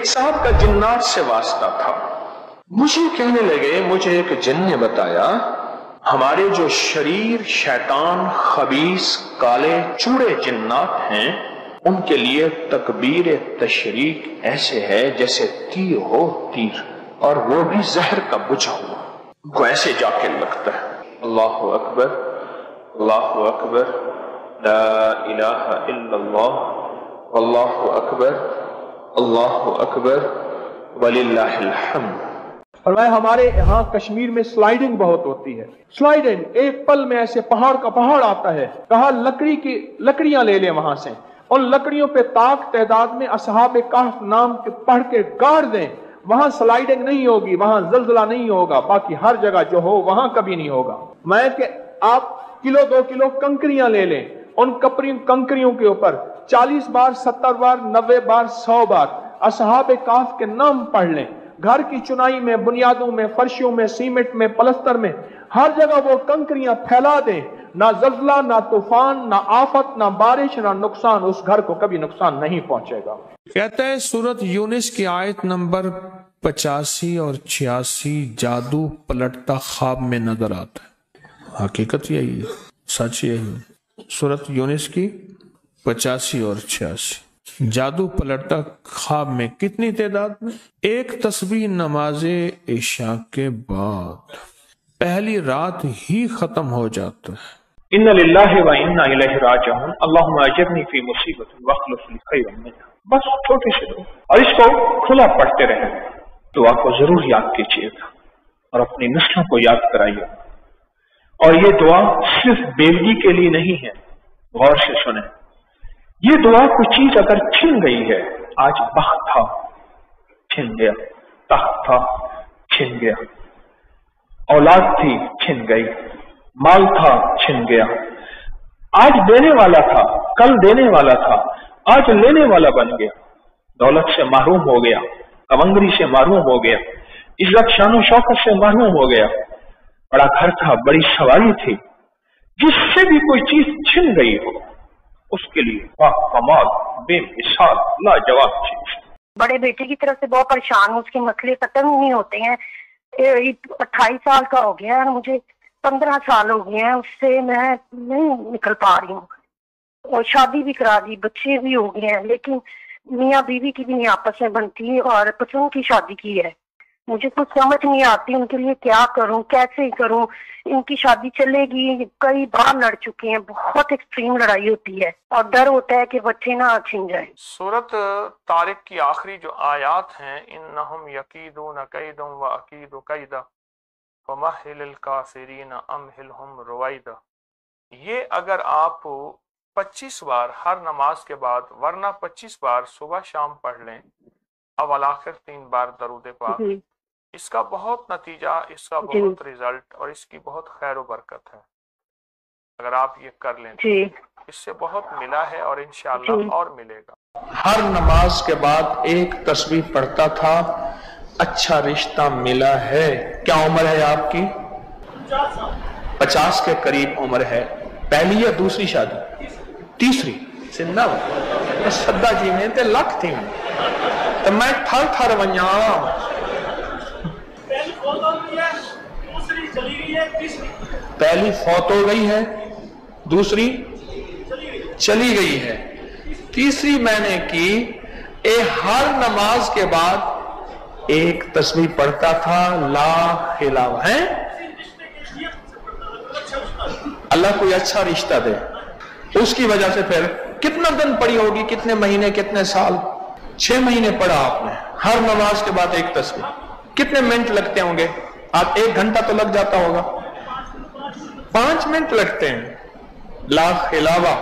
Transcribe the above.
ایک صاحب کا جنات سے واسطہ تھا، مجھے کہنے لگے، مجھے ایک جن نے بتایا ہمارے جو شریر شیطان خبیث کالے چوڑے جنات ہیں ان کے لیے تکبیر تشریق ایسے ہے جیسے تیر ہو، تیر، اور وہ بھی زہر کا بجھا ہوا، ان کو ایسے جا کے لگتا ہے۔ اللہ اکبر اللہ اکبر لا الہ الا اللہ واللہ اکبر اللہ اکبر وللہ الحمد۔ فرمایا ہمارے یہاں کشمیر میں سلائیڈنگ بہت ہوتی ہے، سلائیڈنگ ایک پل میں ایسے پہاڑ کا پہاڑ آتا ہے، کہا لکڑیاں لے لیں وہاں سے، ان لکڑیوں پہ تاک تعداد میں اصحاب کہف نام کے پڑھ کے گاڑ دیں، وہاں سلائیڈنگ نہیں ہوگی، وہاں زلزلہ نہیں ہوگا، باقی ہر جگہ جو ہو وہاں کبھی نہیں ہوگا۔ میں کہ آپ کلو 2 کلو کنکریاں لے لیں، ان کنکریوں کے اوپر 40 بار 70 بار 90 بار 100 بار اصحاب کہف کے نام پڑھ لیں، گھر کی چنائی میں، بنیادوں میں، فرشوں میں، سیمنٹ میں، پلستر میں، ہر جگہ وہ کنکریاں پھیلا دیں، نہ زلزلہ، نہ طوفان، نہ آفت، نہ بارش، نہ نقصان، اس گھر کو کبھی نقصان نہیں پہنچے گا۔ کہتا ہے سورت یونس کی آیت نمبر 85 اور 86، جادو پلٹتا خواب میں نظر آتا ہے۔ حقیقت یہی ہے، سچ یہی ہے۔ سورت یونس کی 85 اور 86، جادو پلٹتا خواب میں، کتنی تعداد میں؟ ایک تسبیح نماز عشاء کے بعد پہلی رات ہی ختم ہو جاتا ہے۔ ان للہ و انا الیہ راجعون اللہم اجرنی فی مصیبت واخلف لی خیرا منہا۔ بس چھوٹی سی دعا، اور اس کو کھلا پڑھتے رہیں، دعا کو ضرور یاد کیجیے گا اور اپنی نسلوں کو یاد کرائیے۔ اور یہ دعا صرف بیوی کے لیے نہیں ہے، غور سے سنیں، یہ دعا کوئی چیز اگر چھن گئی ہے، آج بخت تھا چھن گیا، تخت تھا چھن گیا، اولاد تھی چھن گئی، مال تھا چھن گیا، آج دینے والا تھا کل دینے والا تھا آج لینے والا بن گیا، دولت سے محروم ہو گیا، کمنگری سے محروم ہو گیا، عزت شان و شوکت سے محروم ہو گیا، بڑا گھر تھا، بڑی سواری تھی، جس سے بھی کوئی چیز چھن گئی ہو اس کے لیے کمال بے مثال لاجواب چیز۔ بڑے بیٹے کی طرف سے بہت پریشان ہوں، اس کے مسئلے ختم نہیں ہوتے ہیں، 28 سال کا ہو گیا ہے، مجھے 15 سال ہو گئے ہیں، اس سے میں نہیں نکل پا رہی ہوں، اور شادی بھی کرا دی، بچے بھی ہو گئے ہیں، لیکن میاں بیوی کی بھی نہیں آپس میں بنتی، اور بچوں کی شادی کی ہے، مجھے کچھ سمجھ نہیں آتی ان کے لیے کیا کروں، کیسے کروں، ان کی شادی چلے گی، کئی بار لڑ چکے ہیں، بہت ایکسٹریم لڑائی ہوتی ہے، اور ڈر ہوتا ہے کہ بچے نہ چھن جائیں۔ سورت طارق کی آخری جو آیات ہیں، انہم یکیدون کیدا واکید کیدا فمہل الکافرین امہلہم رویدا، یہ اگر آپ 25 بار ہر نماز کے بعد، ورنہ 25 بار صبح شام پڑھ لیں، اول آخر 3 بار درود پاک، اس کا بہت نتیجہ، اس کا بہت رزلٹ، اور اس کی بہت خیر و برکت ہے اگر آپ یہ کر لیں، اس سے بہت ملا ہے اور انشاءاللہ اور ملے گا۔ ہر نماز کے بعد ایک تسبیح پڑھتا تھا، اچھا رشتہ ملا ہے۔ کیا عمر ہے آپ کی؟ 50 کے قریب عمر ہے۔ پہلی یا دوسری شادی؟ تیسری۔ سندہ سدہ جی میں تے لکھ تھی تو میں تھر تھر ونیاں، پہلی فوت ہو گئی ہے، دوسری چلی گئی ہے، تیسری میں نے کی۔ ہر نماز کے بعد ایک تسبیح پڑھتا تھا، لا خلاف ہے۔ اللہ کوئی اچھا رشتہ دے، اس کی وجہ سے پھر کتنا دن پڑھی ہوگی، کتنے مہینے، کتنے سال؟ 6 مہینے پڑھا آپ نے، ہر نماز کے بعد ایک تسبیح۔ کتنے منٹ لگتے ہوں گے؟ آپ 1 گھنٹہ تو لگ جاتا ہوگا، 5 منٹ لگتے ہیں۔ لا خلاوہ